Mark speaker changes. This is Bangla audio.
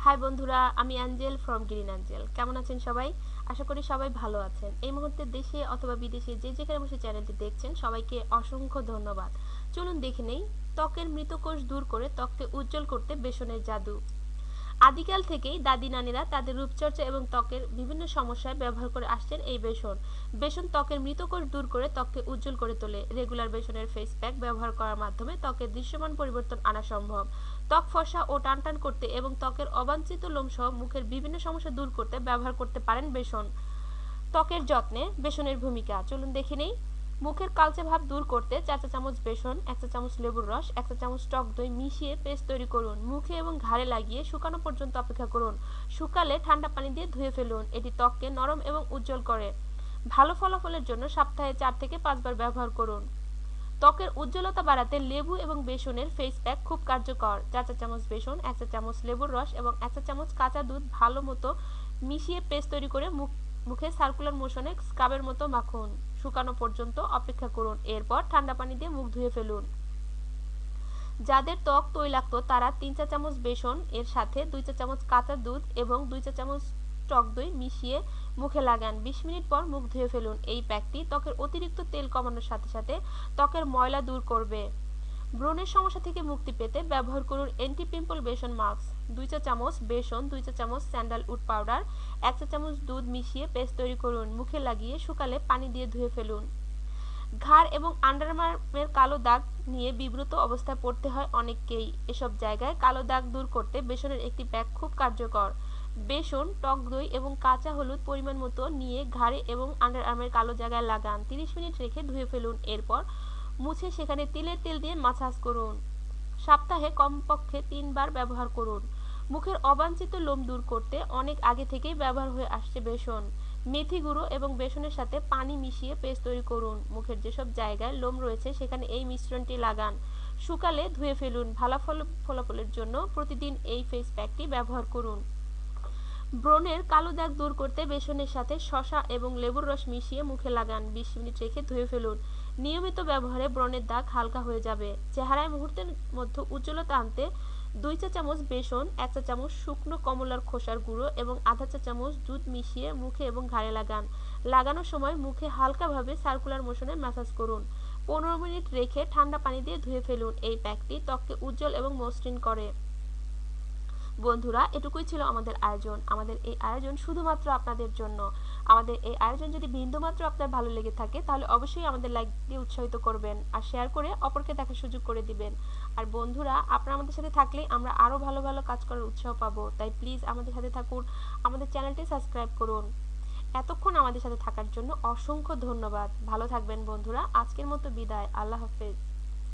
Speaker 1: হাই বন্ধুরা, আমি অ্যাঞ্জেল ফ্রম গ্রিন অ্যাঞ্জেল। কেমন আছেন সবাই? আশা করি সবাই ভালো আছেন। এই মুহূর্তে দেশে অথবা বিদেশে যে যেখানে বসে চ্যানেলটি দেখছেন সবাইকে অসংখ্য ধন্যবাদ। চলুন দেখে নেই ত্বকের মৃতকোষ দূর করে ত্বককে উজ্জ্বল করতে বেসনের জাদু। আদিকাল থেকেই দাদি নানীরা তাদের রূপচর্চা এবং ত্বকের বিভিন্ন সমস্যায় ব্যবহার করে আসছেন এই বেসন। বেসন ত্বকের মৃতকোষ দূর করে ত্বককে উজ্জ্বল করে তোলে। রেগুলার বেসনের ফেস প্যাক ব্যবহার করার মাধ্যমে ত্বকের দৃশ্যমান পরিবর্তন আনা সম্ভব। ত্বক ফর্সা ও টানটান করতে এবং ত্বকের অবাঞ্ছিত লোমসহ মুখের বিভিন্ন সমস্যা দূর করতে ব্যবহার করতে পারেন বেসন। ত্বকের যত্নে বেসনের ভূমিকা চলুন দেখে নেই। মুখের কালচে ভাব দূর করতে 4 চা চামচ বেসন, 1 চা চামচ লেবুর রস, 1 চা চামচ টক দই মিশিয়ে পেস্ট তৈরি করুন। মুখে এবং ঘাড়ে লাগিয়ে শুকানো পর্যন্ত অপেক্ষা করুন। শুকালে ঠান্ডা পানি দিয়ে ধুয়ে ফেলুন। এটি ত্বককে নরম এবং উজ্জ্বল করে। ভালো ফলাফলের জন্য সপ্তাহে 4 থেকে 5 বার ব্যবহার করুন। ত্বকের উজ্জ্বলতা বাড়াতে লেবু এবং বেসনের ফেস প্যাক খুব কার্যকর। 4 চা চামচ বেসন, 1 চা চামচ লেবুর রস এবং 1 চা চামচ কাঁচা দুধ ভালো মতো মিশিয়ে পেস্ট তৈরি করে মুখে সার্কুলার মোশনে স্ক্রাবের মতো মাখুন। শুকানো পর্যন্ত অপেক্ষা করুন। এরপর ঠান্ডা পানি দিয়ে মুখ ধুয়ে ফেলুন। যাদের ত্বক তৈলাক্ত তারা 3 চা চামচ বেসন এর সাথে 2 চা চামচ কাঁচা দুধ এবং 2 চা চামচ টক দই মিশিয়ে মুখে লাগান। 20 মিনিট পর মুখ ধুয়ে ফেলুন। এই প্যাকটি ত্বকের অতিরিক্ত তেল কমানোর সাথে সাথে ত্বকের ময়লা দূর করবে। ব্রণের সমস্যা থেকে মুক্তি পেতে ব্যবহার করুন অ্যান্টি পিম্পল বেসন মাস্ক। 2 চা চামচ বেসন, 2 চা চামচ স্যান্ডালউড পাউডার, 1 চা চামচ দুধ মিশিয়ে পেস্ট তৈরি করুন। মুখে লাগিয়ে শুকালে পানি দিয়ে ধুয়ে ফেলুন। ঘাড় এবং আন্ডারআর্মের কালো দাগ নিয়ে বিব্রত অবস্থায় পড়তে হয় অনেককেই। এসব জায়গায় কালো দাগ দূর করতে বেসনের একটি প্যাক খুব কার্যকর। বেসন, টক দই এবং কাঁচা হলুদ পরিমাণ মতো নিয়ে ঘাড়ে এবং আন্ডারআর্মের কালো জায়গায় লাগান। 30 মিনিট রেখে ধুয়ে ফেলুন। এরপর মুছে সেখানে তিলের তেল দিয়ে মাসাজ করুন। সপ্তাহে কমপক্ষে 3 বার ব্যবহার করুন। মুখের অবাঞ্ছিত লোম দূর করতে অনেক আগে থেকেই ব্যবহার হয়ে আসছে বেসন। মেথি গুঁড়ো এবং বেসনের সাথে পানি মিশিয়ে পেস্ট তৈরি করুন। মুখের যেসব জায়গায় লোম রয়েছে সেখানে এই মিশ্রণটি লাগান। শুকালে ধুয়ে ফেলুন। ভালো ফলাফলের জন্য প্রতিদিন এই ফেস প্যাকটি ব্যবহার করুন। ব্রণের কালো দাগ দূর করতে বেসনের সাথে শসা এবং লেবুর রস মিশিয়ে মুখে লাগান। 20 মিনিট রেখে ধুয়ে ফেলুন। নিয়মিত ব্যবহারে ব্রণের দাগ হালকা হয়ে যাবে। চেহারায় মুহূর্তের মধ্যে উজ্জ্বলতা আনতে 2 চা চামচ বেসন, 1 চা চামচ শুকনো কমলার খোসার গুঁড়ো এবং আধা চা চামচ দুধ মিশিয়ে মুখে এবং ঘাড়ে লাগান। লাগানোর সময় মুখে হালকাভাবে সার্কুলার মোশনে ম্যাসাজ করুন। 15 মিনিট রেখে ঠান্ডা পানি দিয়ে ধুয়ে ফেলুন। এই প্যাকটি ত্বককে উজ্জ্বল এবং মসৃণ করে। বন্ধুরা, এটুকুই ছিল আমাদের আয়োজন। আমাদের এই আয়োজন শুধুমাত্র আপনাদের জন্য। আমাদের এই আয়োজন যদি বিন্দুমাত্র আপনার ভালো লেগে থাকে তাহলে অবশ্যই আমাদের লাইক দিয়ে উৎসাহিত করবেন আর শেয়ার করে অপরকে দেখার সুযোগ করে দিবেন। আর বন্ধুরা, আপনারা আমাদের সাথে থাকলেই আমরা আরো ভালো ভালো কাজ করার উৎসাহ পাবো। তাই প্লিজ আমাদের সাথে থাকুন, আমাদের চ্যানেলটি সাবস্ক্রাইব করুন। এতক্ষণ আমাদের সাথে থাকার জন্য অসংখ্য ধন্যবাদ। ভালো থাকবেন বন্ধুরা। আজকের মতো বিদায়। আল্লাহ হাফেজ।